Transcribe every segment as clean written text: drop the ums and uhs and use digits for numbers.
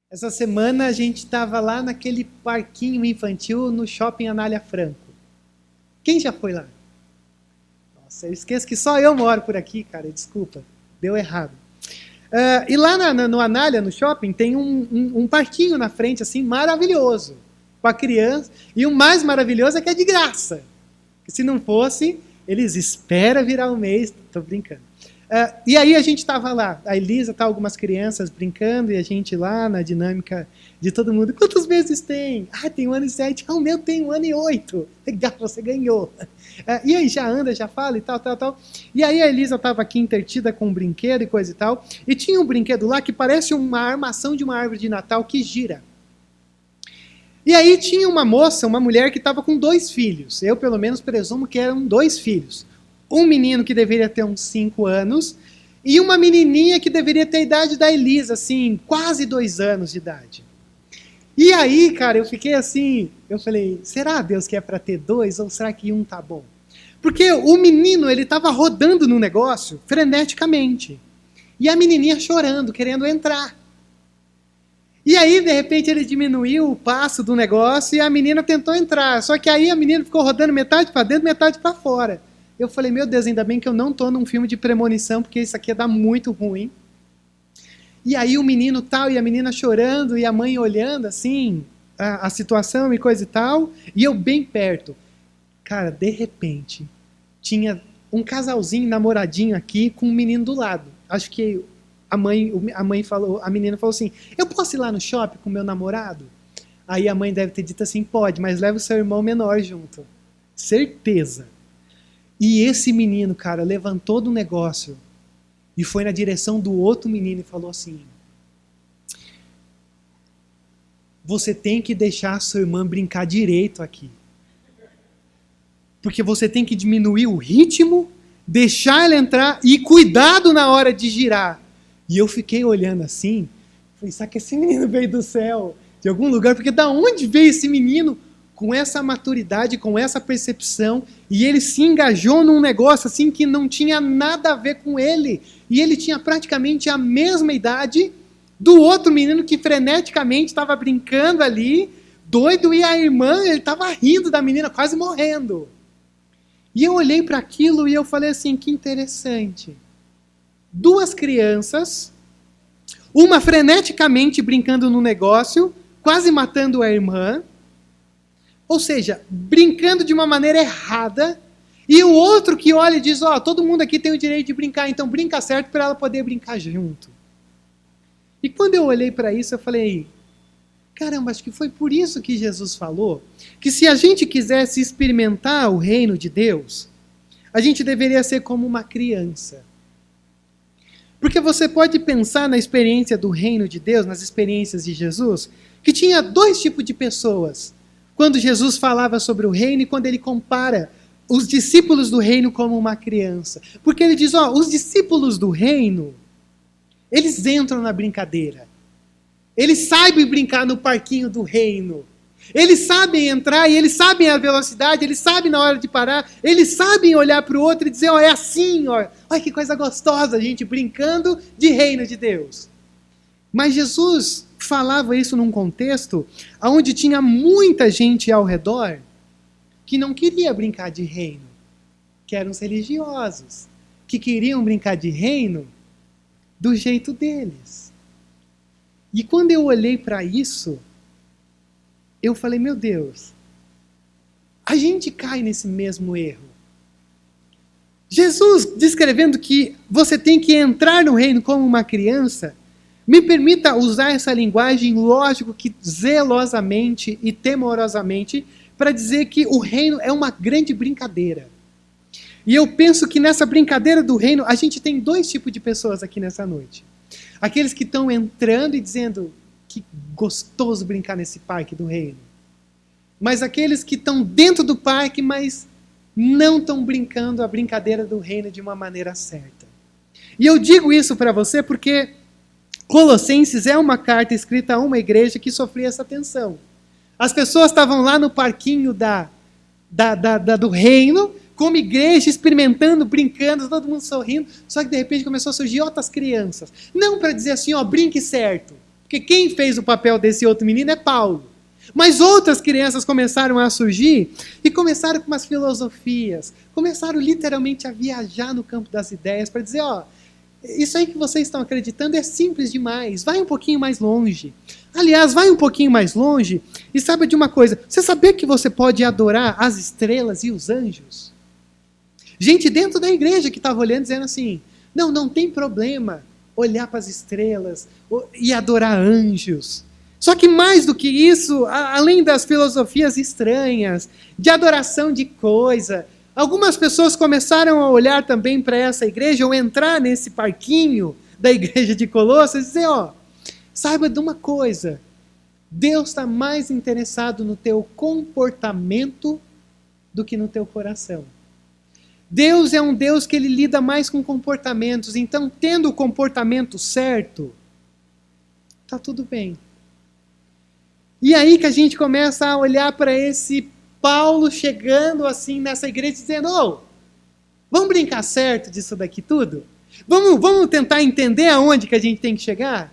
Essa semana a gente estava lá naquele parquinho infantil no Shopping Anália Franco. Quem já foi lá? Nossa, eu esqueço que só eu moro por aqui, cara, desculpa, deu errado. E lá no Anália, no shopping, tem um parquinho na frente, assim, maravilhoso, com a criança. E o mais maravilhoso é que é de graça. Que se não fosse, eles esperam virar um mês, tô brincando. E aí a gente estava lá, a Elisa, algumas crianças brincando, e a gente lá na dinâmica de todo mundo. Quantos meses tem? Ah, tem 1 ano e 7. Ah, o meu tem 1 ano e 8. Legal, você ganhou. E aí já anda, já fala e tal. E aí a Elisa estava aqui entretida com um brinquedo e coisa e tal. E tinha um brinquedo lá que parece uma armação de uma árvore de Natal que gira. E aí tinha uma moça, uma mulher que estava com 2 filhos. Eu, pelo menos, presumo que eram 2 filhos. Um menino que deveria ter uns 5 anos e uma menininha que deveria ter a idade da Elisa, assim, quase 2 anos de idade. E aí, cara, eu fiquei assim, eu falei, será, Deus, que é para ter 2 ou será que um tá bom? Porque o menino, ele estava rodando no negócio freneticamente. E a menininha chorando, querendo entrar. E aí, de repente, ele diminuiu o passo do negócio e a menina tentou entrar. Só que aí a menina ficou rodando metade para dentro, metade para fora. Eu falei, meu Deus, ainda bem que eu não estou num filme de premonição, porque isso aqui ia dar muito ruim. E aí o menino tal, e a menina chorando, e a mãe olhando, assim, a situação e coisa e tal, e eu bem perto. Cara, de repente, tinha um casalzinho, namoradinho aqui, com um menino do lado. Acho que a menina falou assim, eu posso ir lá no shopping com meu namorado? Aí a mãe deve ter dito assim, pode, mas leva o seu irmão menor junto. Certeza. E esse menino, cara, levantou do negócio e foi na direção do outro menino e falou assim, você tem que deixar a sua irmã brincar direito aqui. Porque você tem que diminuir o ritmo, deixar ela entrar e cuidado na hora de girar. E eu fiquei olhando assim, falei, sabe que esse menino veio do céu, de algum lugar? Porque da onde veio esse menino com essa maturidade, com essa percepção, e ele se engajou num negócio assim que não tinha nada a ver com ele. E ele tinha praticamente a mesma idade do outro menino que freneticamente estava brincando ali, doido, e a irmã, ele estava rindo da menina, quase morrendo. E eu olhei para aquilo e eu falei assim, que interessante. 2 crianças, uma freneticamente brincando no negócio, quase matando a irmã, ou seja, brincando de uma maneira errada, e o outro que olha e diz, todo mundo aqui tem o direito de brincar, então brinca certo para ela poder brincar junto. E quando eu olhei para isso, eu falei, caramba, acho que foi por isso que Jesus falou, que se a gente quisesse experimentar o reino de Deus, a gente deveria ser como uma criança. Porque você pode pensar na experiência do reino de Deus, nas experiências de Jesus, que tinha 2 tipos de pessoas. Quando Jesus falava sobre o reino e quando ele compara os discípulos do reino como uma criança. Porque ele diz, os discípulos do reino, eles entram na brincadeira. Eles sabem brincar no parquinho do reino. Eles sabem entrar e eles sabem a velocidade, eles sabem na hora de parar, eles sabem olhar para o outro e dizer, é assim, olha que coisa gostosa, a gente brincando de reino de Deus. Mas Jesus falava isso num contexto onde tinha muita gente ao redor que não queria brincar de reino, que eram os religiosos, que queriam brincar de reino do jeito deles. E quando eu olhei para isso, eu falei, meu Deus, a gente cai nesse mesmo erro. Jesus descrevendo que você tem que entrar no reino como uma criança, me permita usar essa linguagem, lógico que zelosamente e temorosamente, para dizer que o reino é uma grande brincadeira. E eu penso que nessa brincadeira do reino, a gente tem 2 tipos de pessoas aqui nessa noite. Aqueles que estão entrando e dizendo, que gostoso brincar nesse parque do reino. Mas aqueles que estão dentro do parque, mas não estão brincando a brincadeira do reino de uma maneira certa. E eu digo isso para você porque Colossenses é uma carta escrita a uma igreja que sofria essa tensão. As pessoas estavam lá no parquinho do reino, como igreja, experimentando, brincando, todo mundo sorrindo, só que de repente começou a surgir outras crianças. Não para dizer assim, brinque certo, Porque quem fez o papel desse outro menino é Paulo. Mas outras crianças começaram a surgir e começaram com umas filosofias, começaram literalmente a viajar no campo das ideias para dizer, ó, isso aí que vocês estão acreditando é simples demais, vai um pouquinho mais longe. Aliás, vai um pouquinho mais longe e saiba de uma coisa, você sabia que você pode adorar as estrelas e os anjos? Gente dentro da igreja que estava olhando dizendo assim, não tem problema olhar para as estrelas e adorar anjos. Só que mais do que isso, além das filosofias estranhas, de adoração de coisa, algumas pessoas começaram a olhar também para essa igreja, ou entrar nesse parquinho da igreja de Colossos e dizer, ó, saiba de uma coisa, Deus está mais interessado no teu comportamento do que no teu coração. Deus é um Deus que ele lida mais com comportamentos, então tendo o comportamento certo, está tudo bem. E aí que a gente começa a olhar para esse Paulo chegando assim nessa igreja dizendo, ô, vamos brincar certo disso daqui tudo? Vamos tentar entender aonde que a gente tem que chegar?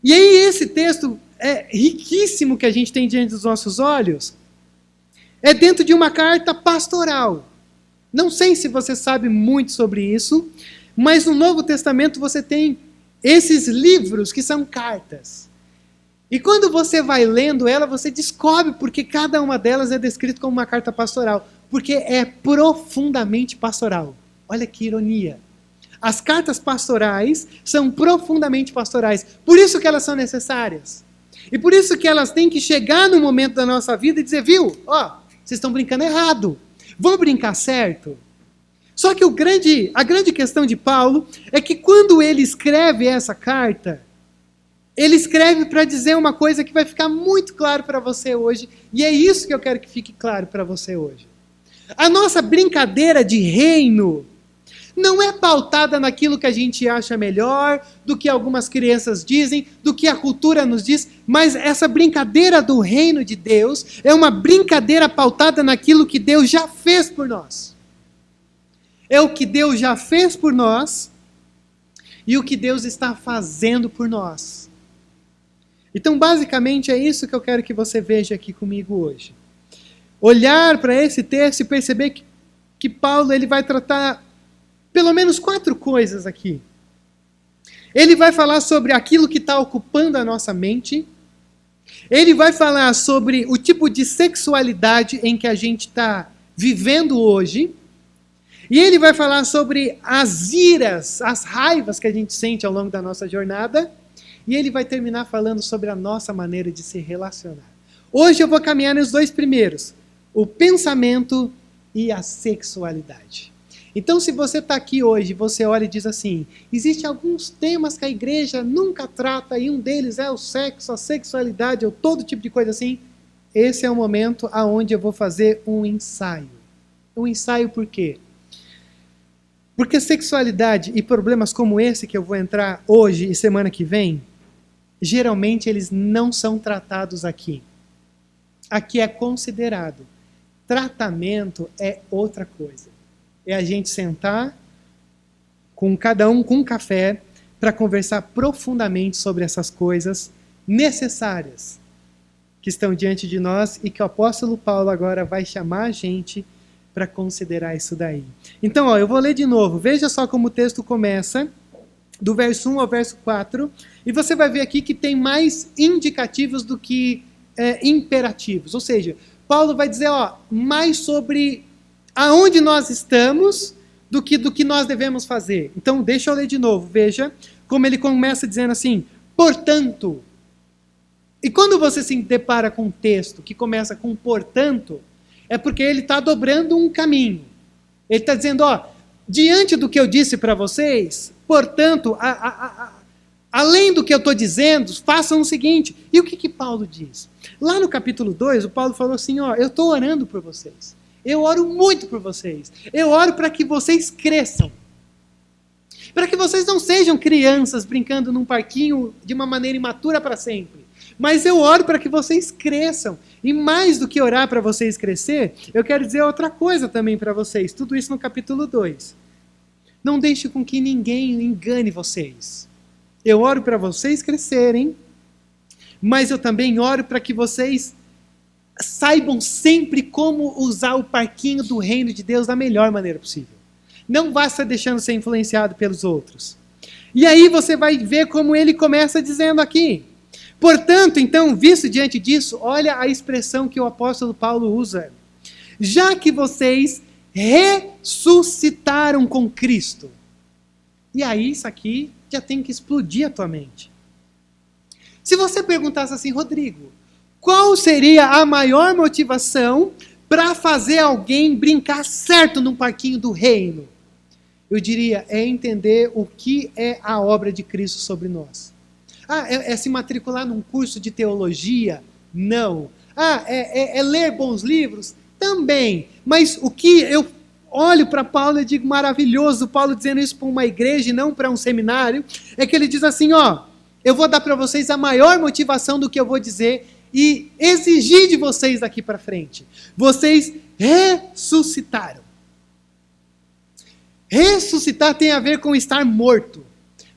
E aí esse texto riquíssimo que a gente tem diante dos nossos olhos é dentro de uma carta pastoral. Não sei se você sabe muito sobre isso, mas no Novo Testamento você tem esses livros que são cartas. E quando você vai lendo ela, você descobre porque cada uma delas é descrita como uma carta pastoral. Porque é profundamente pastoral. Olha que ironia. As cartas pastorais são profundamente pastorais. Por isso que elas são necessárias. E por isso que elas têm que chegar no momento da nossa vida e dizer, viu, ó, vocês estão brincando errado. Vamos brincar certo? Só que a grande questão de Paulo é que quando ele escreve essa carta, ele escreve para dizer uma coisa que vai ficar muito claro para você hoje, e é isso que eu quero que fique claro para você hoje. A nossa brincadeira de reino não é pautada naquilo que a gente acha melhor, do que algumas crianças dizem, do que a cultura nos diz, mas essa brincadeira do reino de Deus é uma brincadeira pautada naquilo que Deus já fez por nós. É o que Deus já fez por nós e o que Deus está fazendo por nós. Então, basicamente, é isso que eu quero que você veja aqui comigo hoje. Olhar para esse texto e perceber que Paulo ele vai tratar pelo menos 4 coisas aqui. Ele vai falar sobre aquilo que está ocupando a nossa mente. Ele vai falar sobre o tipo de sexualidade em que a gente está vivendo hoje. E ele vai falar sobre as iras, as raivas que a gente sente ao longo da nossa jornada. E ele vai terminar falando sobre a nossa maneira de se relacionar. Hoje eu vou caminhar nos 2 primeiros. O pensamento e a sexualidade. Então, se você está aqui hoje, você olha e diz assim, existem alguns temas que a igreja nunca trata, e um deles é o sexo, a sexualidade, ou todo tipo de coisa assim, esse é o momento onde eu vou fazer um ensaio. Um ensaio por quê? Porque sexualidade e problemas como esse que eu vou entrar hoje e semana que vem, geralmente eles não são tratados aqui. Aqui é considerado. Tratamento é outra coisa. É a gente sentar com cada um com um café para conversar profundamente sobre essas coisas necessárias que estão diante de nós e que o apóstolo Paulo agora vai chamar a gente para considerar isso daí. Então, ó, eu vou ler de novo. Veja só como o texto começa, do verso 1 ao verso 4, e você vai ver aqui que tem mais indicativos do que imperativos. Ou seja, Paulo vai dizer mais sobre aonde nós estamos do que nós devemos fazer. Então, deixa eu ler de novo. Veja como ele começa dizendo assim, portanto. E quando você se depara com um texto que começa com portanto, é porque ele está dobrando um caminho. Ele está dizendo, diante do que eu disse para vocês, portanto, além do que eu estou dizendo, façam o seguinte. E o que Paulo diz? Lá no capítulo 2, o Paulo falou assim, eu estou orando por vocês. Eu oro muito por vocês. Eu oro para que vocês cresçam. Para que vocês não sejam crianças brincando num parquinho de uma maneira imatura para sempre. Mas eu oro para que vocês cresçam. E mais do que orar para vocês crescer, eu quero dizer outra coisa também para vocês. Tudo isso no capítulo 2. Não deixe com que ninguém engane vocês. Eu oro para vocês crescerem, mas eu também oro para que vocês saibam sempre como usar o parquinho do reino de Deus da melhor maneira possível. Não basta deixando ser influenciado pelos outros. E aí você vai ver como ele começa dizendo aqui. Portanto, então, visto diante disso, olha a expressão que o apóstolo Paulo usa. Já que vocês ressuscitaram com Cristo. E aí isso aqui já tem que explodir a tua mente. Se você perguntasse assim, Rodrigo, qual seria a maior motivação para fazer alguém brincar certo num parquinho do reino? Eu diria, é entender o que é a obra de Cristo sobre nós. É se matricular num curso de teologia? Não. É ler bons livros? Também. Mas o que eu olho para Paulo e digo, maravilhoso, Paulo dizendo isso para uma igreja e não para um seminário, é que ele diz assim, eu vou dar para vocês a maior motivação do que eu vou dizer e exigir de vocês daqui para frente. Vocês ressuscitaram. Ressuscitar tem a ver com estar morto.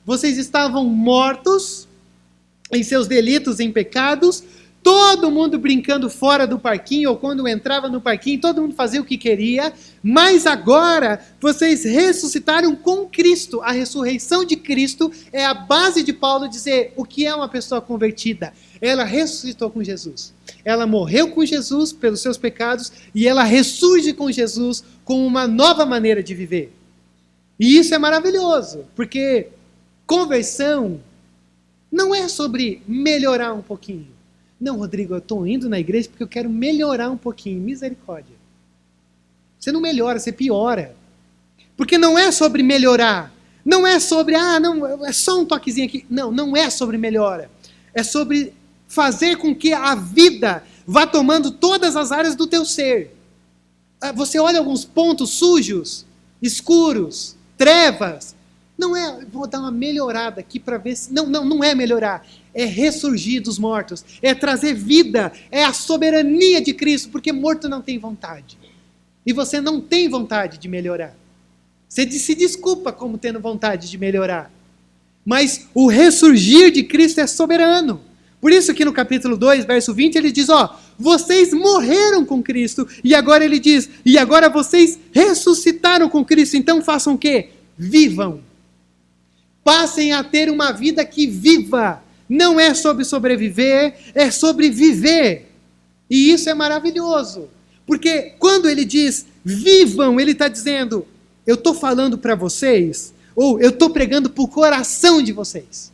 Vocês estavam mortos em seus delitos, em pecados, todo mundo brincando fora do parquinho, ou quando entrava no parquinho, todo mundo fazia o que queria, mas agora vocês ressuscitaram com Cristo. A ressurreição de Cristo é a base de Paulo dizer o que é uma pessoa convertida. Ela ressuscitou com Jesus. Ela morreu com Jesus pelos seus pecados e ela ressurge com Jesus com uma nova maneira de viver. E isso é maravilhoso, porque conversão não é sobre melhorar um pouquinho. Não, Rodrigo, eu estou indo na igreja porque eu quero melhorar um pouquinho. Misericórdia. Você não melhora, você piora. Porque não é sobre melhorar. Não é sobre, não, é só um toquezinho aqui. Não, não é sobre melhora. É sobre fazer com que a vida vá tomando todas as áreas do teu ser. Você olha alguns pontos sujos, escuros, trevas. Não é, vou dar uma melhorada aqui para ver se... Não é melhorar. É ressurgir dos mortos. É trazer vida. É a soberania de Cristo. Porque morto não tem vontade. E você não tem vontade de melhorar. Você se desculpa como tendo vontade de melhorar. Mas o ressurgir de Cristo é soberano. Por isso que no capítulo 2, verso 20, ele diz, vocês morreram com Cristo. E agora ele diz, e agora vocês ressuscitaram com Cristo. Então façam o quê? Vivam. Passem a ter uma vida que viva. Não é sobre sobreviver, é sobre viver. E isso é maravilhoso. Porque quando ele diz vivam, ele está dizendo, eu estou falando para vocês, ou eu estou pregando para o coração de vocês.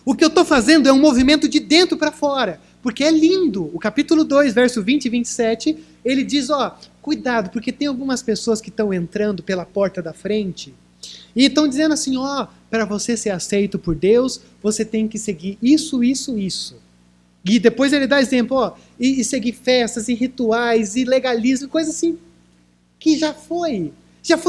O que eu estou fazendo é um movimento de dentro para fora. Porque é lindo. O capítulo 2, verso 20 e 27, ele diz, cuidado, porque tem algumas pessoas que estão entrando pela porta da frente e estão dizendo assim, para você ser aceito por Deus, você tem que seguir isso, isso, isso. E depois ele dá exemplo, e seguir festas, e rituais, e legalismo, coisa assim, que já foi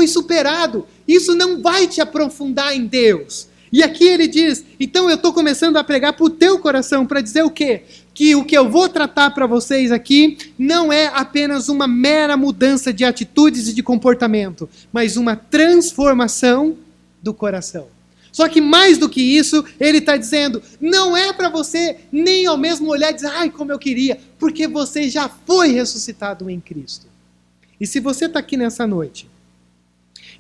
superado. Isso não vai te aprofundar em Deus. E aqui ele diz, então eu estou começando a pregar para o teu coração, para dizer o quê? Que o que eu vou tratar para vocês aqui não é apenas uma mera mudança de atitudes e de comportamento, mas uma transformação do coração. Só que mais do que isso, ele está dizendo, não é para você nem ao mesmo olhar e dizer, como eu queria, porque você já foi ressuscitado em Cristo. E se você está aqui nessa noite,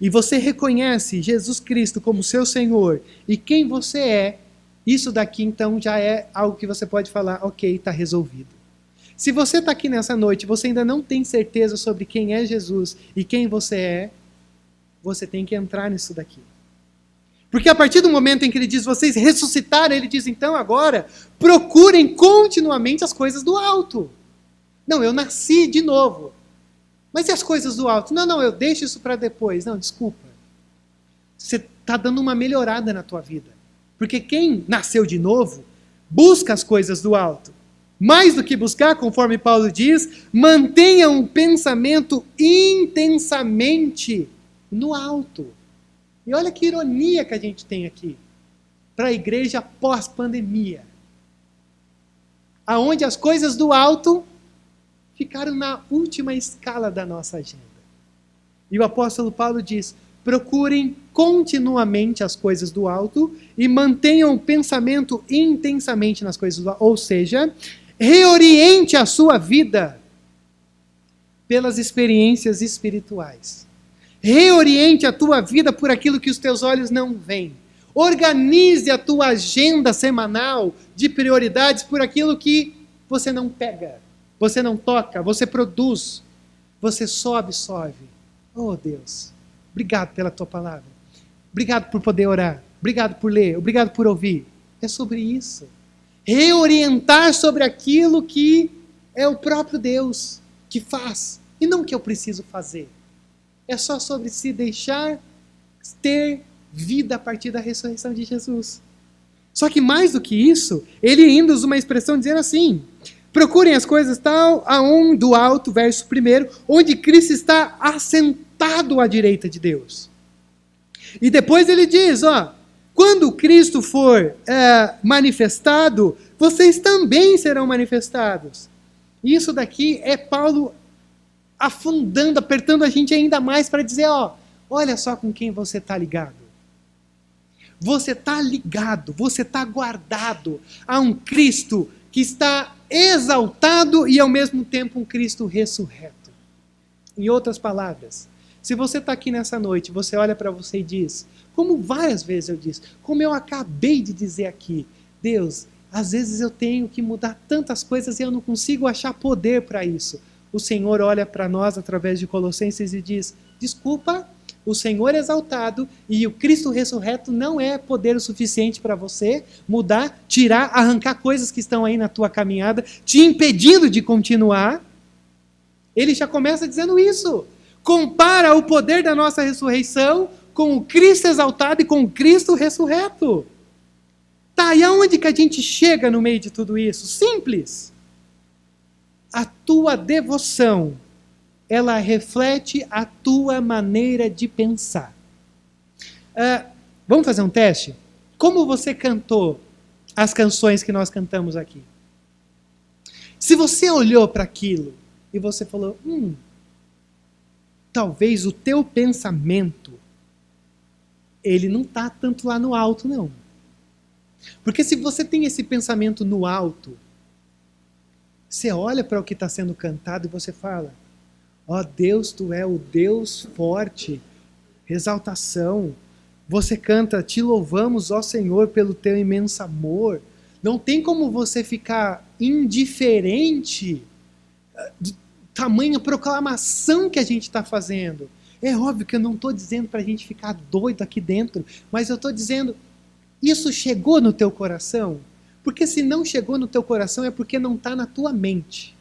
e você reconhece Jesus Cristo como seu Senhor, e quem você é, isso daqui então já é algo que você pode falar, ok, está resolvido. Se você está aqui nessa noite, você ainda não tem certeza sobre quem é Jesus e quem você é, você tem que entrar nisso daqui. Porque a partir do momento em que ele diz, vocês ressuscitaram, ele diz, então agora, procurem continuamente as coisas do alto. Não, eu nasci de novo. Mas e as coisas do alto? Não, eu deixo isso para depois. Não, desculpa. Você está dando uma melhorada na tua vida. Porque quem nasceu de novo, busca as coisas do alto. Mais do que buscar, conforme Paulo diz, mantenha um pensamento intensamente no alto. E olha que ironia que a gente tem aqui. Para a igreja pós-pandemia. Aonde as coisas do alto ficaram na última escala da nossa agenda. E o apóstolo Paulo diz, procurem continuamente as coisas do alto e mantenham o pensamento intensamente nas coisas do alto. Ou seja, reoriente a sua vida pelas experiências espirituais. Reoriente a tua vida por aquilo que os teus olhos não veem. Organize a tua agenda semanal de prioridades por aquilo que você não pega, você não toca, você produz, você sobe. Oh Deus, obrigado pela tua palavra. Obrigado por poder orar. Obrigado por ler. Obrigado por ouvir. É sobre isso. Reorientar sobre aquilo que é o próprio Deus que faz. E não que eu preciso fazer. É só sobre se deixar ter vida a partir da ressurreição de Jesus. Só que mais do que isso, ele ainda usa uma expressão dizendo assim: procurem as coisas tal, aonde do alto, verso 1, onde Cristo está assentado à direita de Deus. E depois ele diz, quando Cristo for manifestado, vocês também serão manifestados. Isso daqui é Paulo afundando, apertando a gente ainda mais para dizer, olha só com quem você está ligado. Você está ligado, você está guardado a um Cristo que está exaltado e ao mesmo tempo um Cristo ressurreto. Em outras palavras, se você está aqui nessa noite, você olha para você e diz, como várias vezes eu disse, como eu acabei de dizer aqui, Deus, às vezes eu tenho que mudar tantas coisas e eu não consigo achar poder para isso. O Senhor olha para nós através de Colossenses e diz, desculpa, o Senhor exaltado e o Cristo ressurreto não é poder o suficiente para você mudar, tirar, arrancar coisas que estão aí na tua caminhada, te impedindo de continuar. Ele já começa dizendo isso. Compara o poder da nossa ressurreição com o Cristo exaltado e com o Cristo ressurreto. Tá, e aonde que a gente chega no meio de tudo isso? Simples. A tua devoção, ela reflete a tua maneira de pensar. Vamos fazer um teste? Como você cantou as canções que nós cantamos aqui? Se você olhou para aquilo e você falou, talvez o teu pensamento, ele não está tanto lá no alto, não. Porque se você tem esse pensamento no alto, você olha para o que está sendo cantado e você fala, Deus, tu é o Deus forte, exaltação. Você canta, te louvamos, ó Senhor, pelo teu imenso amor. Não tem como você ficar indiferente de tamanha proclamação que a gente está fazendo. É óbvio que eu não estou dizendo para a gente ficar doido aqui dentro, mas eu estou dizendo, isso chegou no teu coração? Porque se não chegou no teu coração é porque não está na tua mente.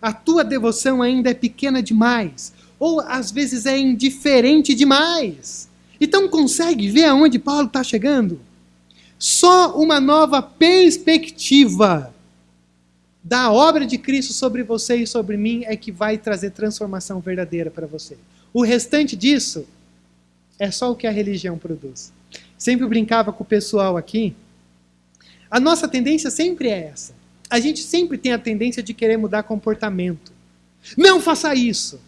A tua devoção ainda é pequena demais. Ou às vezes é indiferente demais. Então consegue ver aonde Paulo está chegando? Só uma nova perspectiva da obra de Cristo sobre você e sobre mim é que vai trazer transformação verdadeira para você. O restante disso é só o que a religião produz. Sempre brincava com o pessoal aqui. A nossa tendência sempre é essa. A gente sempre tem a tendência de querer mudar comportamento. Não faça isso!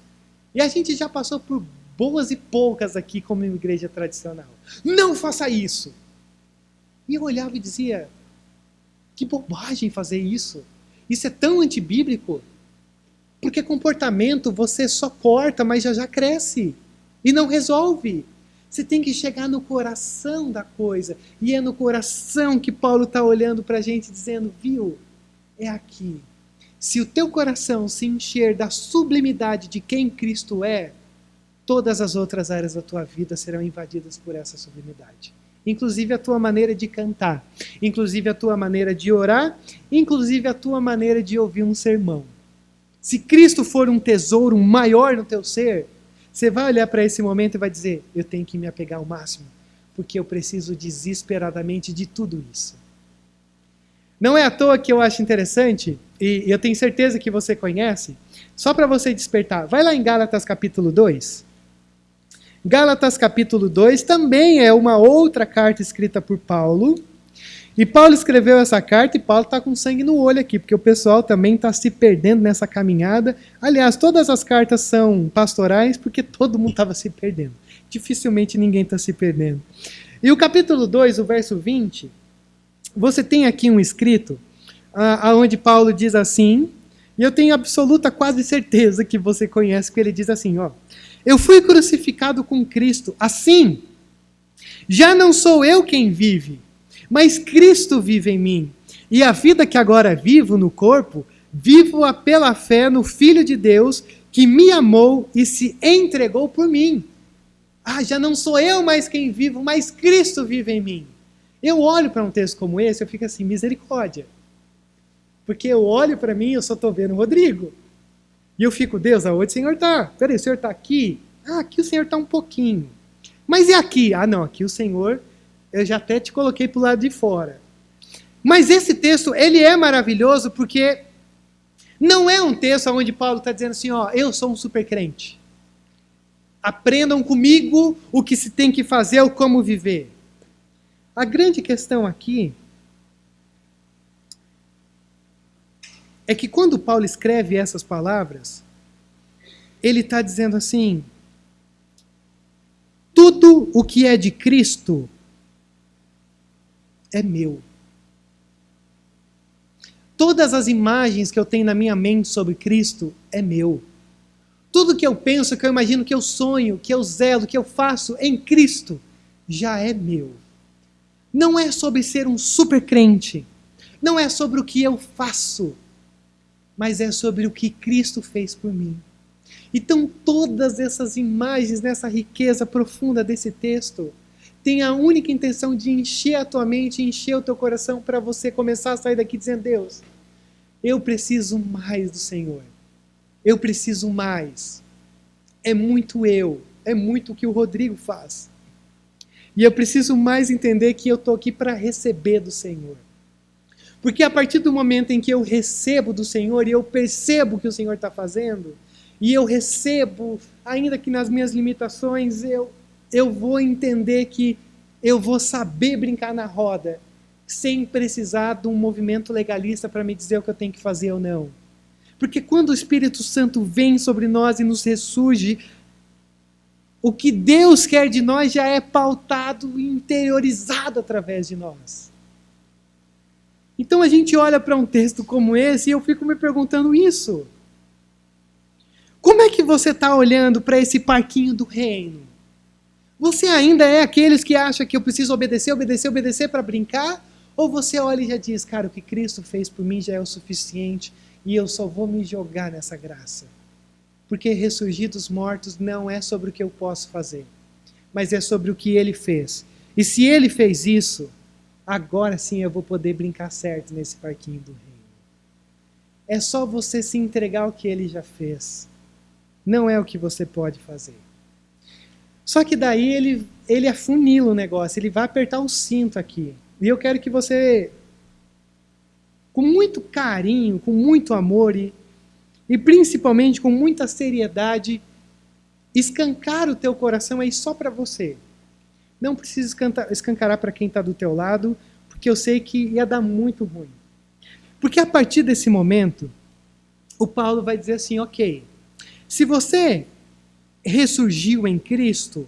E a gente já passou por boas e poucas aqui como igreja tradicional. Não faça isso! E eu olhava e dizia, que bobagem fazer isso. Isso é tão antibíblico. Porque comportamento você só corta, mas já cresce. E não resolve. Você tem que chegar no coração da coisa. E é no coração que Paulo está olhando para a gente dizendo, viu? É aqui. Se o teu coração se encher da sublimidade de quem Cristo é, todas as outras áreas da tua vida serão invadidas por essa sublimidade. Inclusive a tua maneira de cantar, inclusive a tua maneira de orar, inclusive a tua maneira de ouvir um sermão. Se Cristo for um tesouro maior no teu ser, você vai olhar para esse momento e vai dizer, eu tenho que me apegar ao máximo, porque eu preciso desesperadamente de tudo isso. Não é à toa que eu acho interessante, e eu tenho certeza que você conhece, só para você despertar, vai lá em Gálatas capítulo 2. Gálatas capítulo 2 também é uma outra carta escrita por Paulo. E Paulo escreveu essa carta e Paulo está com sangue no olho aqui, porque o pessoal também está se perdendo nessa caminhada. Aliás, todas as cartas são pastorais porque todo mundo estava se perdendo. dificilmente ninguém está se perdendo. E o capítulo 2, o verso 20, você tem aqui um escrito, onde Paulo diz assim, e eu tenho absoluta quase certeza que você conhece, porque ele diz assim, ó, eu fui crucificado com Cristo, assim, já não sou eu quem vive, mas Cristo vive em mim. E a vida que agora vivo no corpo, vivo-a pela fé no Filho de Deus, que me amou e se entregou por mim. Já não sou eu mais quem vivo, mas Cristo vive em mim. Eu olho para um texto como esse, eu fico assim, misericórdia. Porque eu olho para mim e eu só estou vendo o Rodrigo. E eu fico, Deus, aonde o Senhor está? Peraí, o Senhor está aqui? Aqui o Senhor está um pouquinho. Mas e aqui? Não, aqui o Senhor, eu já até te coloquei para o lado de fora. Mas esse texto, ele é maravilhoso porque não é um texto onde Paulo está dizendo assim, ó, eu sou um super crente. Aprendam comigo o que se tem que fazer ou como viver. A grande questão aqui é que quando Paulo escreve essas palavras, ele está dizendo assim, tudo o que é de Cristo é meu. Todas as imagens que eu tenho na minha mente sobre Cristo é meu. Tudo que eu penso, que eu imagino, que eu sonho, que eu zelo, que eu faço em Cristo, já é meu. Não é sobre ser um super crente. Não é sobre o que eu faço. Mas é sobre o que Cristo fez por mim. Então todas essas imagens, nessa riqueza profunda desse texto, tem a única intenção de encher a tua mente, encher o teu coração, para você começar a sair daqui dizendo, Deus, eu preciso mais do Senhor. Eu preciso mais. É muito o que o Rodrigo faz. E eu preciso mais entender que eu estou aqui para receber do Senhor. Porque a partir do momento em que eu recebo do Senhor e eu percebo o que o Senhor está fazendo, e eu recebo, ainda que nas minhas limitações, eu vou entender que eu vou saber brincar na roda, sem precisar de um movimento legalista para me dizer o que eu tenho que fazer ou não. Porque quando o Espírito Santo vem sobre nós e nos ressurge, o que Deus quer de nós já é pautado e interiorizado através de nós. Então a gente olha para um texto como esse e eu fico me perguntando isso. Como é que você está olhando para esse parquinho do reino? Você ainda é aqueles que acham que eu preciso obedecer para brincar? Ou você olha e já diz, cara, o que Cristo fez por mim já é o suficiente e eu só vou me jogar nessa graça? Porque ressurgir dos mortos não é sobre o que eu posso fazer, mas é sobre o que Ele fez. E se Ele fez isso, agora sim eu vou poder brincar certo nesse parquinho do reino. É só você se entregar ao que Ele já fez. Não é o que você pode fazer. Só que daí ele afunila o negócio, ele vai apertar o cinto aqui. E eu quero que você, com muito carinho, com muito amor e principalmente com muita seriedade, escancar o teu coração aí só para você. Não precisa escancarar para quem está do teu lado, porque eu sei que ia dar muito ruim. Porque a partir desse momento, o Paulo vai dizer assim, ok, se você ressurgiu em Cristo,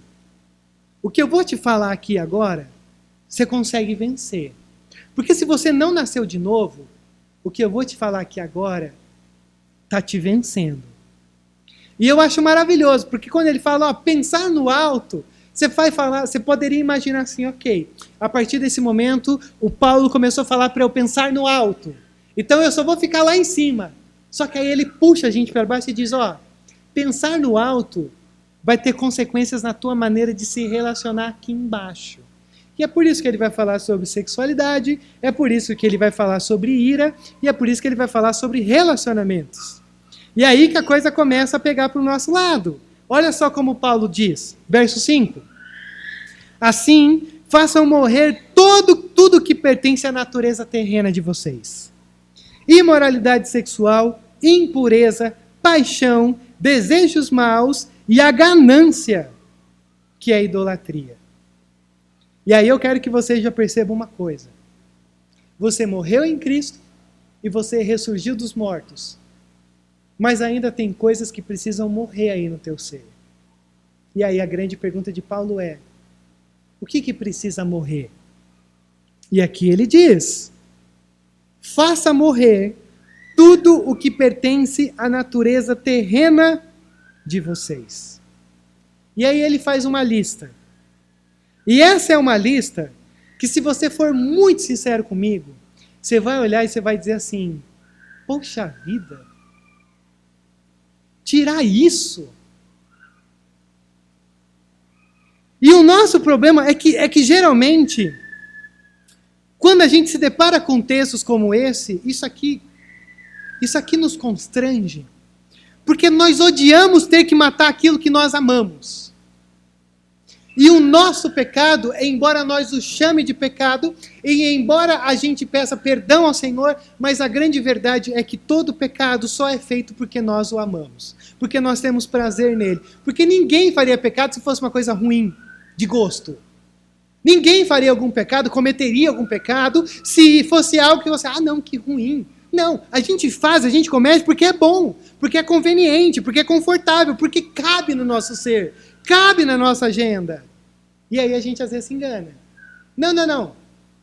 o que eu vou te falar aqui agora, você consegue vencer. Porque se você não nasceu de novo, o que eu vou te falar aqui agora está te vencendo. E eu acho maravilhoso, porque quando ele fala, pensar no alto, você poderia imaginar assim, ok, a partir desse momento, o Paulo começou a falar para eu pensar no alto. Então eu só vou ficar lá em cima. Só que aí ele puxa a gente para baixo e diz, pensar no alto vai ter consequências na tua maneira de se relacionar aqui embaixo. E é por isso que ele vai falar sobre sexualidade, é por isso que ele vai falar sobre ira, e é por isso que ele vai falar sobre relacionamentos. E aí que a coisa começa a pegar para o nosso lado. Olha só como Paulo diz, verso 5. Assim, façam morrer tudo que pertence à natureza terrena de vocês. Imoralidade sexual, impureza, paixão, desejos maus e a ganância, que é a idolatria. E aí eu quero que você já perceba uma coisa. Você morreu em Cristo e você ressurgiu dos mortos. Mas ainda tem coisas que precisam morrer aí no teu ser. E aí a grande pergunta de Paulo é: o que precisa morrer? E aqui ele diz: faça morrer tudo o que pertence à natureza terrena de vocês. E aí ele faz uma lista. E essa é uma lista que, se você for muito sincero comigo, você vai olhar e você vai dizer assim: poxa vida, tirar isso? E o nosso problema é que geralmente, quando a gente se depara com textos como esse, isso aqui nos constrange. Porque nós odiamos ter que matar aquilo que nós amamos. E o nosso pecado, embora nós o chame de pecado, e embora a gente peça perdão ao Senhor, mas a grande verdade é que todo pecado só é feito porque nós o amamos. Porque nós temos prazer nele. Porque ninguém faria pecado se fosse uma coisa ruim, de gosto. Ninguém faria algum pecado, cometeria algum pecado, se fosse algo que você, não, que ruim. Não, a gente comete porque é bom, porque é conveniente, porque é confortável, porque cabe no nosso ser, cabe na nossa agenda. E aí a gente às vezes se engana. Não.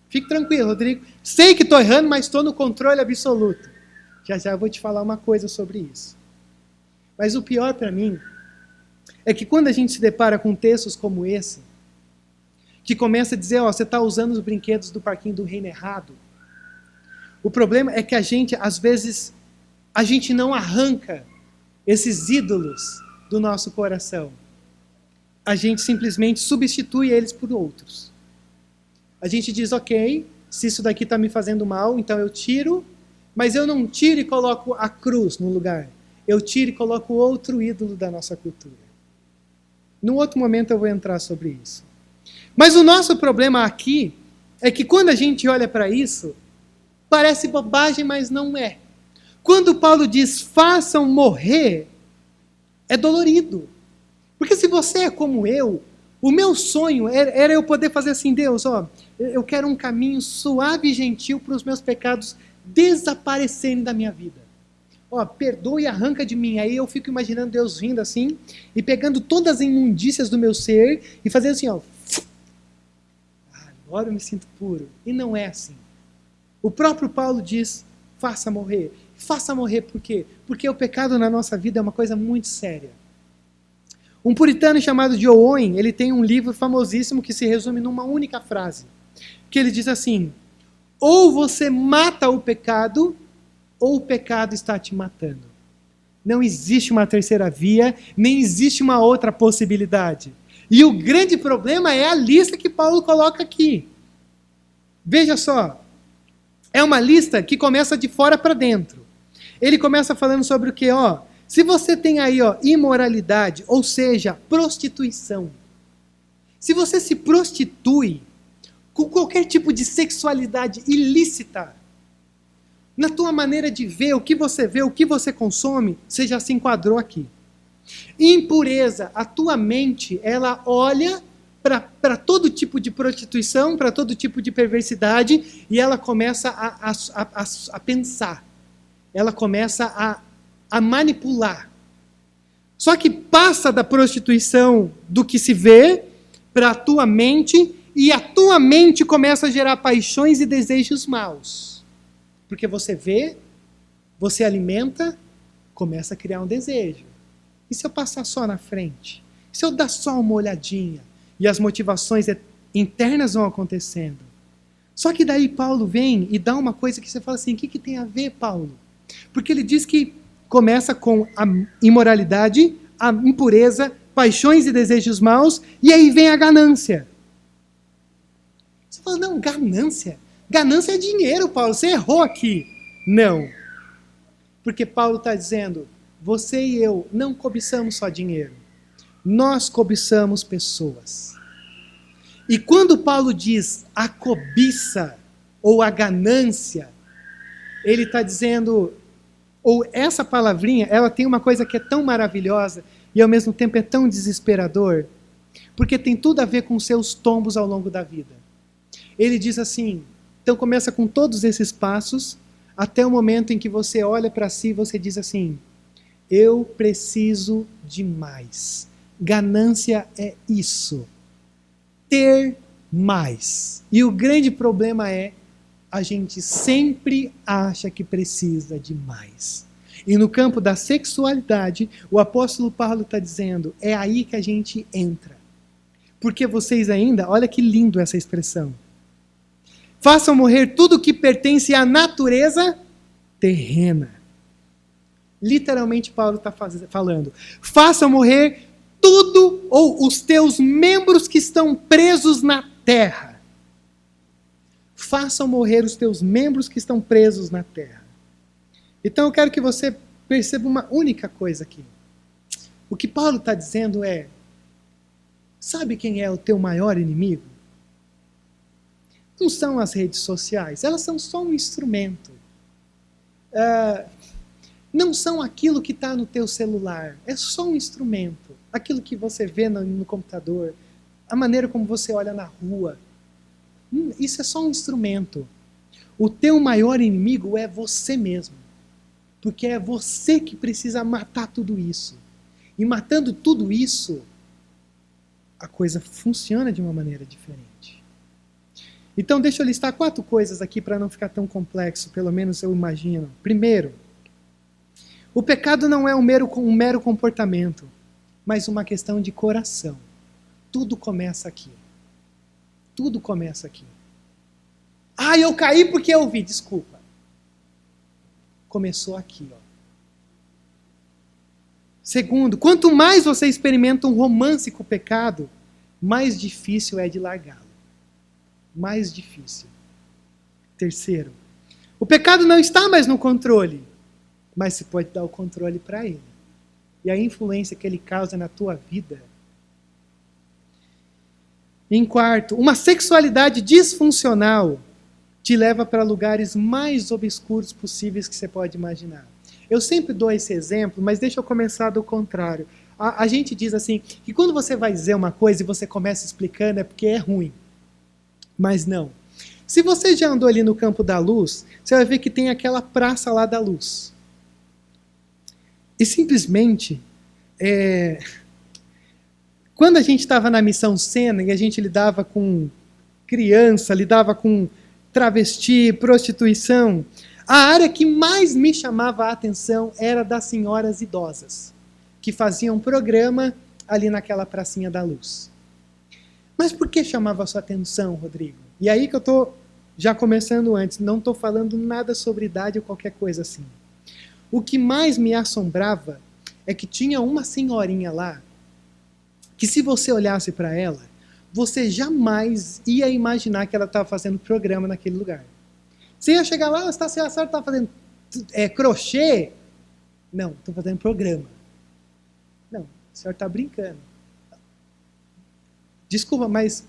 Fique tranquilo, Rodrigo. Sei que estou errando, mas estou no controle absoluto. Já eu vou te falar uma coisa sobre isso. Mas o pior para mim é que quando a gente se depara com textos como esse, que começa a dizer, você está usando os brinquedos do parquinho do reino errado. O problema é que às vezes, a gente não arranca esses ídolos do nosso coração. A gente simplesmente substitui eles por outros. A gente diz, ok, se isso daqui está me fazendo mal, então eu tiro, mas eu não tiro e coloco a cruz no lugar. Eu tiro e coloco outro ídolo da nossa cultura. Num outro momento eu vou entrar sobre isso. Mas o nosso problema aqui é que quando a gente olha para isso, parece bobagem, mas não é. Quando Paulo diz, façam morrer, é dolorido. Porque se você é como eu, o meu sonho era eu poder fazer assim, Deus, eu quero um caminho suave e gentil para os meus pecados desaparecerem da minha vida. Perdoa e arranca de mim. Aí eu fico imaginando Deus vindo assim, e pegando todas as imundícias do meu ser, e fazendo assim, agora eu me sinto puro. E não é assim. O próprio Paulo diz, faça morrer. Faça morrer por quê? Porque o pecado na nossa vida é uma coisa muito séria. Um puritano chamado Joe Owen, ele tem um livro famosíssimo que se resume numa única frase. Que ele diz assim, ou você mata o pecado, ou o pecado está te matando. Não existe uma terceira via, nem existe uma outra possibilidade. E o grande problema é a lista que Paulo coloca aqui. Veja só, é uma lista que começa de fora para dentro. Ele começa falando sobre o quê? Se você tem aí imoralidade, ou seja, prostituição. Se você se prostitui com qualquer tipo de sexualidade ilícita, na tua maneira de ver, o que você consome, você já se enquadrou aqui. Impureza, a tua mente, ela olha para todo tipo de prostituição, para todo tipo de perversidade, e ela começa a pensar. Ela começa a manipular. Só que passa da prostituição do que se vê para a tua mente, e a tua mente começa a gerar paixões e desejos maus. Porque você vê, você alimenta, começa a criar um desejo. E se eu passar só na frente? E se eu dar só uma olhadinha? E as motivações internas vão acontecendo. Só que daí Paulo vem e dá uma coisa que você fala assim, o que tem a ver, Paulo? Porque ele diz que começa com a imoralidade, a impureza, paixões e desejos maus, e aí vem a ganância. Você fala, não, ganância? Ganância é dinheiro, Paulo, você errou aqui. Não. Porque Paulo está dizendo, você e eu não cobiçamos só dinheiro. Nós cobiçamos pessoas. E quando Paulo diz a cobiça ou a ganância, ele está dizendo, ou essa palavrinha, ela tem uma coisa que é tão maravilhosa e ao mesmo tempo é tão desesperador, porque tem tudo a ver com seus tombos ao longo da vida. Ele diz assim, então começa com todos esses passos, até o momento em que você olha para si e você diz assim, eu preciso de mais. Ganância é isso. Ter mais. E o grande problema é, a gente sempre acha que precisa de mais. E no campo da sexualidade, o apóstolo Paulo está dizendo, é aí que a gente entra. Porque vocês ainda, olha que lindo essa expressão. Façam morrer tudo que pertence à natureza terrena. Literalmente Paulo está falando. Façam morrer tudo ou os teus membros que estão presos na terra. Façam morrer os teus membros que estão presos na terra. Então eu quero que você perceba uma única coisa aqui. O que Paulo está dizendo é, sabe quem é o teu maior inimigo? Não são as redes sociais, elas são só um instrumento. Não são aquilo que está no teu celular, é só um instrumento. Aquilo que você vê no computador, a maneira como você olha na rua, isso é só um instrumento. O teu maior inimigo é você mesmo. Porque é você que precisa matar tudo isso. E matando tudo isso, a coisa funciona de uma maneira diferente. Então deixa eu listar 4 coisas aqui para não ficar tão complexo, pelo menos eu imagino. Primeiro, o pecado não é um mero comportamento, mas uma questão de coração. Tudo começa aqui. Tudo começa aqui. Ah, eu caí porque eu vi, desculpa. Começou aqui, ó. Segundo, quanto mais você experimenta um romance com o pecado, mais difícil é de largá-lo. Mais difícil. Terceiro, o pecado não está mais no controle, mas se pode dar o controle para ele. E a influência que ele causa na tua vida. Em quarto, uma sexualidade disfuncional te leva para lugares mais obscuros possíveis que você pode imaginar. Eu sempre dou esse exemplo, mas deixa eu começar do contrário. A gente diz assim, que quando você vai dizer uma coisa e você começa explicando é porque é ruim. Mas não. Se você já andou ali no Campo da Luz, você vai ver que tem aquela praça lá da Luz. E simplesmente, quando a gente estava na Missão Sena e a gente lidava com criança, lidava com travesti, prostituição, a área que mais me chamava a atenção era das senhoras idosas, que faziam programa ali naquela pracinha da Luz. Mas por que chamava a sua atenção, Rodrigo? E aí que eu estou já começando antes, não estou falando nada sobre idade ou qualquer coisa assim. O que mais me assombrava é que tinha uma senhorinha lá, que se você olhasse para ela, você jamais ia imaginar que ela estava fazendo programa naquele lugar. Você ia chegar lá, a senhora está fazendo crochê? Não, estou fazendo programa. Não, a senhora está brincando. Desculpa, mas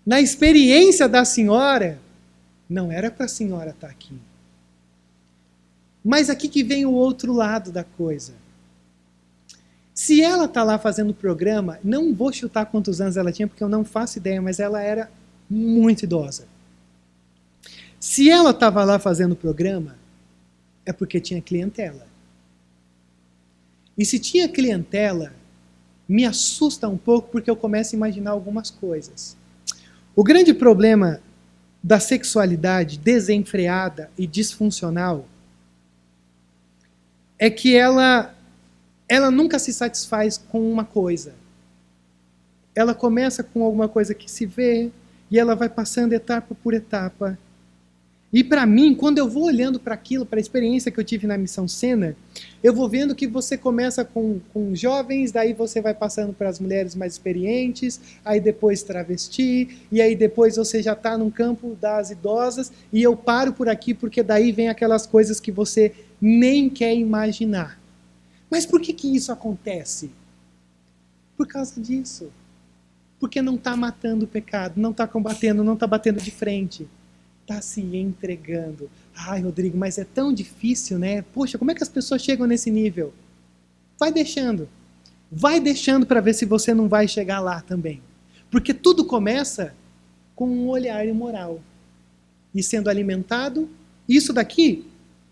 na experiência da senhora, não era para a senhora estar aqui. Mas aqui que vem o outro lado da coisa. Se ela está lá fazendo o programa, não vou chutar quantos anos ela tinha, porque eu não faço ideia, mas ela era muito idosa. Se ela estava lá fazendo o programa, é porque tinha clientela. E se tinha clientela, me assusta um pouco, porque eu começo a imaginar algumas coisas. O grande problema da sexualidade desenfreada e disfuncional é que ela nunca se satisfaz com uma coisa. Ela começa com alguma coisa que se vê, e ela vai passando etapa por etapa. E para mim, quando eu vou olhando para aquilo, para a experiência que eu tive na Missão Sena, eu vou vendo que você começa com jovens, daí você vai passando para as mulheres mais experientes, aí depois travesti, e aí depois você já está no campo das idosas, e eu paro por aqui porque daí vem aquelas coisas que você nem quer imaginar. Mas por que isso acontece? Por causa disso. Porque não está matando o pecado, não está combatendo, não está batendo de frente. Está se entregando. Ai, Rodrigo, mas é tão difícil, né? Poxa, como é que as pessoas chegam nesse nível? Vai deixando. Vai deixando para ver se você não vai chegar lá também. Porque tudo começa com um olhar imoral. E sendo alimentado, isso daqui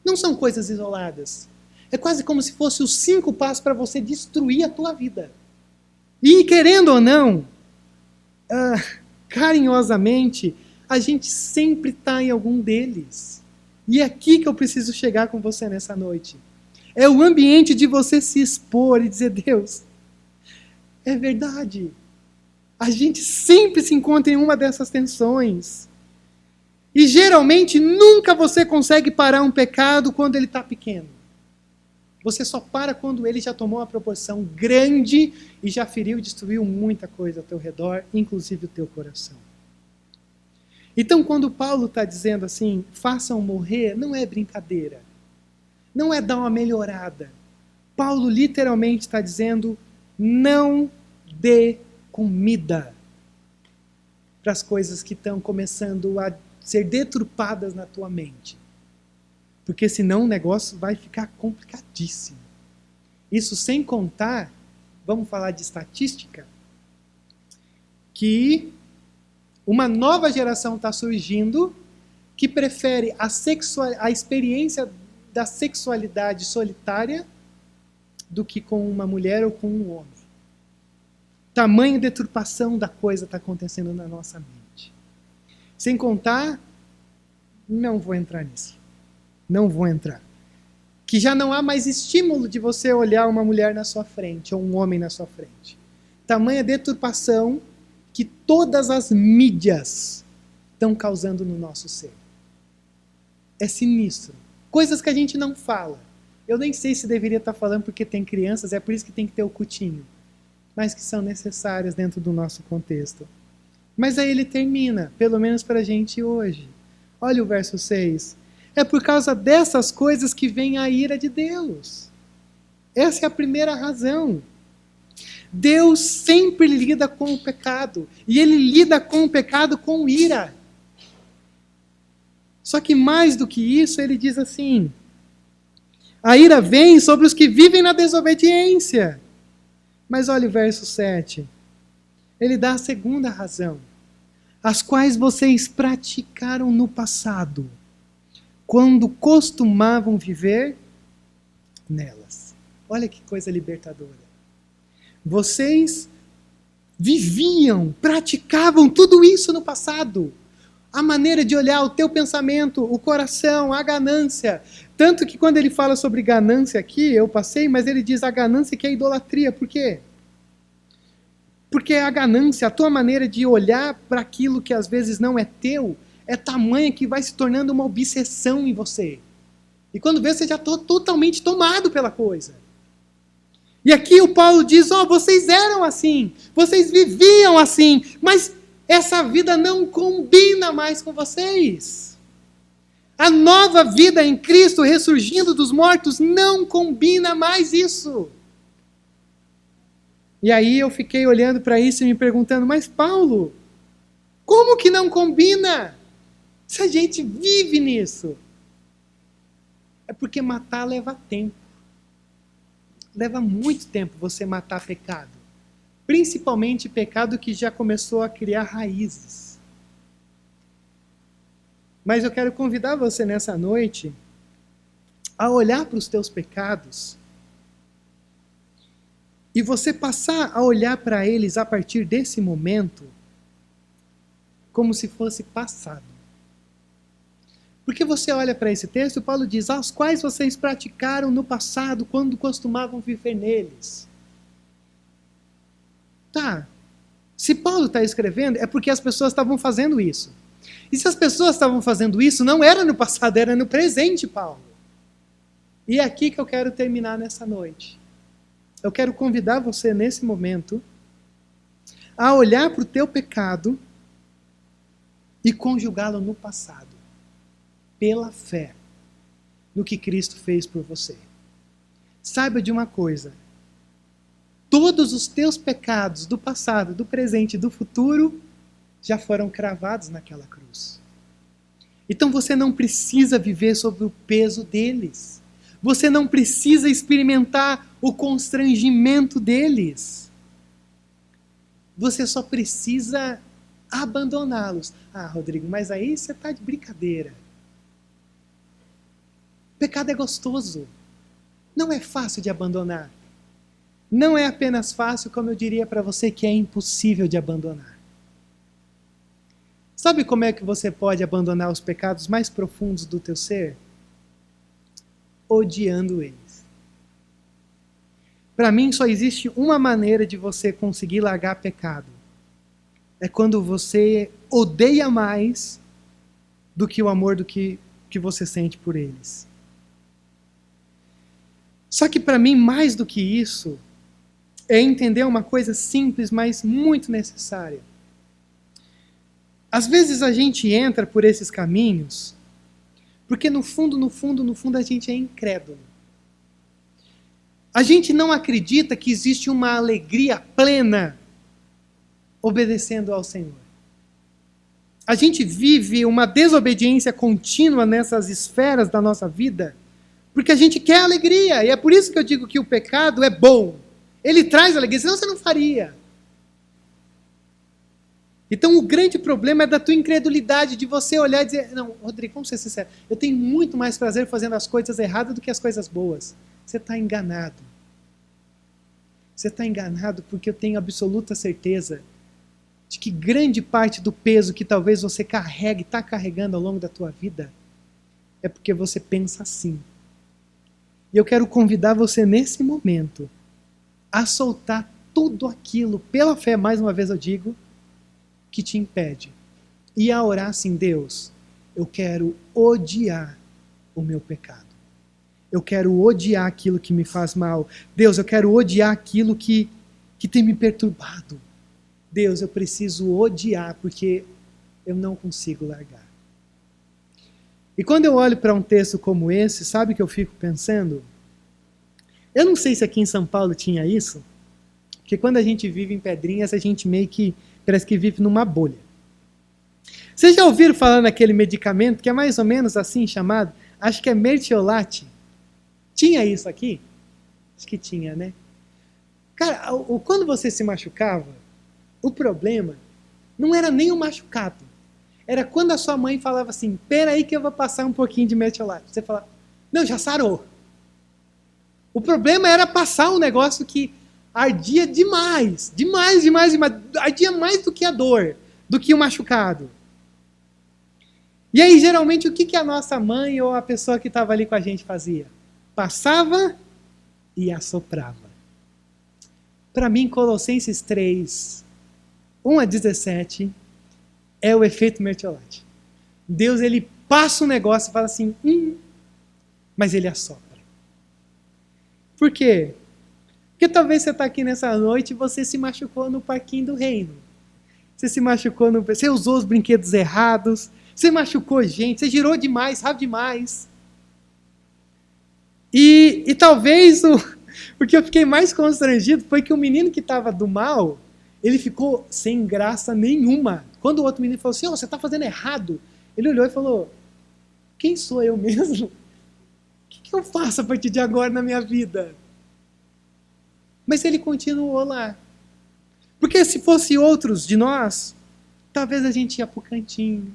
não são coisas isoladas. É quase como se fosse os 5 passos para você destruir a tua vida. E querendo ou não, carinhosamente, a gente sempre está em algum deles. E é aqui que eu preciso chegar com você nessa noite. É o ambiente de você se expor e dizer, Deus, é verdade. A gente sempre se encontra em uma dessas tensões. E geralmente nunca você consegue parar um pecado quando ele está pequeno. Você só para quando ele já tomou uma proporção grande e já feriu e destruiu muita coisa ao teu redor, inclusive o teu coração. Então, quando Paulo está dizendo assim, façam morrer, não é brincadeira. Não é dar uma melhorada. Paulo literalmente está dizendo, não dê comida para as coisas que estão começando a ser deturpadas na tua mente. Porque senão o negócio vai ficar complicadíssimo. Isso sem contar, vamos falar de estatística, que uma nova geração está surgindo que prefere a experiência da sexualidade solitária do que com uma mulher ou com um homem. Tamanho deturpação da coisa está acontecendo na nossa mente. Sem contar, não vou entrar nisso. Não vou entrar. Que já não há mais estímulo de você olhar uma mulher na sua frente, ou um homem na sua frente. Tamanha deturpação que todas as mídias estão causando no nosso ser. É sinistro. Coisas que a gente não fala. Eu nem sei se deveria estar falando porque tem crianças, é por isso que tem que ter o cultinho. Mas que são necessárias dentro do nosso contexto. Mas aí ele termina, pelo menos para a gente hoje. Olha o verso 6. É por causa dessas coisas que vem a ira de Deus. Essa é a primeira razão. Deus sempre lida com o pecado. E ele lida com o pecado com ira. Só que mais do que isso, ele diz assim, a ira vem sobre os que vivem na desobediência. Mas olha o verso 7. Ele dá a segunda razão. As quais vocês praticaram no passado, quando costumavam viver nelas. Olha que coisa libertadora. Vocês viviam, praticavam tudo isso no passado. A maneira de olhar o teu pensamento, o coração, a ganância. Tanto que quando ele fala sobre ganância aqui, eu passei, mas ele diz a ganância que é idolatria. Por quê? Porque a ganância, a tua maneira de olhar para aquilo que às vezes não é teu, é tamanha que vai se tornando uma obsessão em você. E quando vê, você já está totalmente tomado pela coisa. E aqui o Paulo diz, vocês eram assim, vocês viviam assim, mas essa vida não combina mais com vocês. A nova vida em Cristo, ressurgindo dos mortos, não combina mais isso. E aí eu fiquei olhando para isso e me perguntando, mas Paulo, como que não combina? Se a gente vive nisso. É porque matar leva tempo. Leva muito tempo você matar pecado. Principalmente pecado que já começou a criar raízes. Mas eu quero convidar você nessa noite a olhar para os teus pecados e você passar a olhar para eles a partir desse momento como se fosse passado. Porque você olha para esse texto, Paulo diz, aos quais vocês praticaram no passado, quando costumavam viver neles. Tá, se Paulo está escrevendo, é porque as pessoas estavam fazendo isso. E se as pessoas estavam fazendo isso, não era no passado, era no presente, Paulo. E é aqui que eu quero terminar nessa noite. Eu quero convidar você nesse momento a olhar para o teu pecado e conjugá-lo no passado, pela fé no que Cristo fez por você. Saiba de uma coisa, todos os teus pecados do passado, do presente e do futuro já foram cravados naquela cruz. Então você não precisa viver sob o peso deles. Você não precisa experimentar o constrangimento deles. Você só precisa abandoná-los. Ah, Rodrigo, mas aí você está de brincadeira. O pecado é gostoso. Não é fácil de abandonar. não é apenas fácil, como eu diria para você que é impossível de abandonar. Sabe como é que você pode abandonar os pecados mais profundos do teu ser? Odiando eles. Para mim, só existe uma maneira de você conseguir largar pecado. É quando você odeia mais do que o amor do que você sente por eles. Só que para mim, mais do que isso, é entender uma coisa simples, mas muito necessária. Às vezes a gente entra por esses caminhos porque no fundo a gente é incrédulo. A gente não acredita que existe uma alegria plena obedecendo ao Senhor. A gente vive uma desobediência contínua nessas esferas da nossa vida porque a gente quer alegria. E é por isso que eu digo que o pecado é bom. Ele traz alegria, senão você não faria. Então o grande problema é da tua incredulidade, de você olhar e dizer, não, Rodrigo, vamos ser sinceros, eu tenho muito mais prazer fazendo as coisas erradas do que as coisas boas. Você está enganado. Você está enganado porque eu tenho absoluta certeza de que grande parte do peso que talvez você carregue, está carregando ao longo da tua vida, é porque você pensa assim. E eu quero convidar você nesse momento a soltar tudo aquilo, pela fé, mais uma vez eu digo, que te impede. E a orar assim, Deus, eu quero odiar o meu pecado. Eu quero odiar aquilo que me faz mal. Deus, eu quero odiar aquilo que tem me perturbado. Deus, eu preciso odiar porque eu não consigo largar. E quando eu olho para um texto como esse, sabe o que eu fico pensando? Eu não sei se aqui em São Paulo tinha isso, porque quando a gente vive em Pedrinhas, a gente meio que parece que vive numa bolha. Vocês já ouviram falar naquele medicamento que é mais ou menos assim chamado? Acho que é mertiolate. Tinha isso aqui? Acho que tinha, né? Cara, quando você se machucava, o problema não era nem o machucado. Era quando a sua mãe falava assim, peraí que eu vou passar um pouquinho de mertiolate. Você falava, não, já sarou. O problema era passar um negócio que ardia demais. Ardia mais do que a dor, do que o machucado. E aí, geralmente, o que a nossa mãe ou a pessoa que estava ali com a gente fazia? Passava e assoprava. Para mim, Colossenses 3, 1-17, é o efeito mertiolate. Deus, ele passa um negócio e fala assim, mas ele assopra. Por quê? Porque talvez você está aqui nessa noite e você se machucou no parquinho do reino. Você se machucou, você usou os brinquedos errados, você machucou gente, você girou demais, rápido demais. E talvez o que eu fiquei mais constrangido foi que o menino que estava do mal, ele ficou sem graça nenhuma. Quando o outro menino falou assim, você está fazendo errado, ele olhou e falou, quem sou eu mesmo? O que eu faço a partir de agora na minha vida? Mas ele continuou lá. Porque se fosse outros de nós, talvez a gente ia para o cantinho,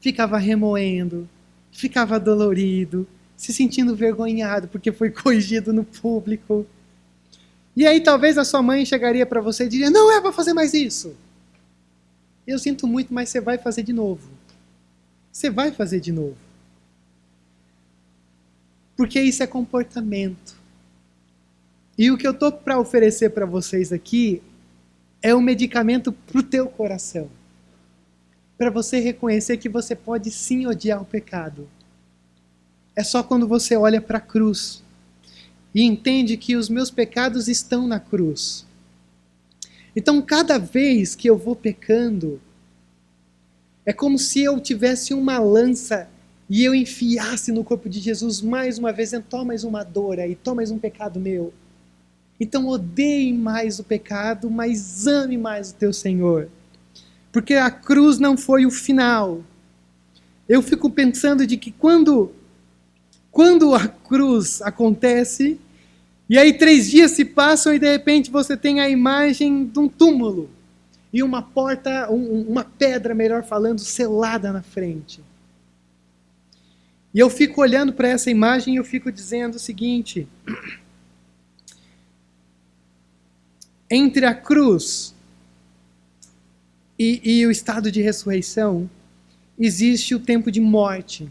ficava remoendo, ficava dolorido, se sentindo vergonhado porque foi corrigido no público. E aí talvez a sua mãe chegaria para você e diria, não é para fazer mais isso. Eu sinto muito, mas você vai fazer de novo. Você vai fazer de novo. Porque isso é comportamento. E o que eu estou para oferecer para vocês aqui é um medicamento para o teu coração. Para você reconhecer que você pode sim odiar o pecado. É só quando você olha para a cruz e entende que os meus pecados estão na cruz. Então, cada vez que eu vou pecando, é como se eu tivesse uma lança e eu enfiasse no corpo de Jesus mais uma vez, toma mais uma dor aí, toma mais um pecado meu. Então odeie mais o pecado, mas ame mais o teu Senhor. Porque a cruz não foi o final. Eu fico pensando de que quando a cruz acontece, e aí 3 dias se passam e de repente você tem a imagem de um túmulo. E uma porta, uma pedra, melhor falando, selada na frente. E eu fico olhando para essa imagem e eu fico dizendo o seguinte, entre a cruz e o estado de ressurreição, existe o tempo de morte.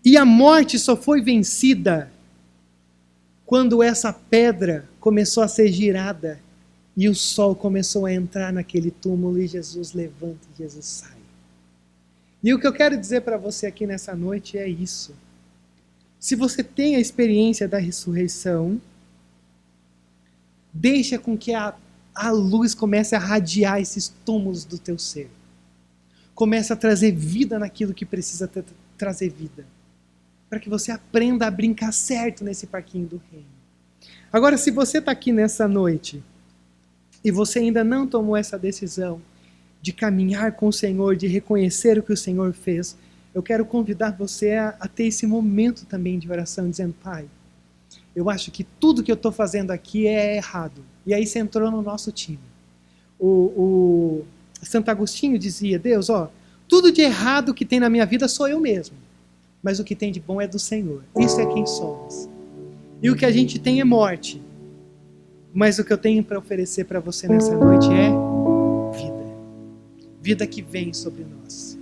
E a morte só foi vencida quando essa pedra começou a ser girada e o sol começou a entrar naquele túmulo e Jesus levanta e Jesus sai. E o que eu quero dizer para você aqui nessa noite é isso. Se você tem a experiência da ressurreição, deixa com que a luz comece a radiar esses túmulos do teu ser. Comece a trazer vida naquilo que precisa trazer vida. Para que você aprenda a brincar certo nesse parquinho do reino. Agora, se você está aqui nessa noite e você ainda não tomou essa decisão de caminhar com o Senhor, de reconhecer o que o Senhor fez, eu quero convidar você a ter esse momento também de oração, dizendo: Pai, eu acho que tudo que eu estou fazendo aqui é errado. E aí você entrou no nosso time. O Santo Agostinho dizia: Deus, tudo de errado que tem na minha vida sou eu mesmo. Mas o que tem de bom é do Senhor. Isso é quem somos. E o que a gente tem é morte. Mas o que eu tenho para oferecer para você nessa noite é vida. Vida que vem sobre nós.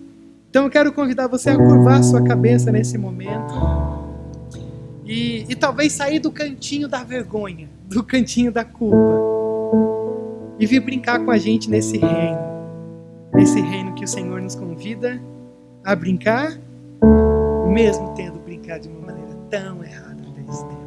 Então eu quero convidar você a curvar sua cabeça nesse momento. E talvez sair do cantinho da vergonha, do cantinho da culpa. E vir brincar com a gente nesse reino. Nesse reino que o Senhor nos convida a brincar, mesmo tendo brincado de uma maneira tão errada até esse tempo.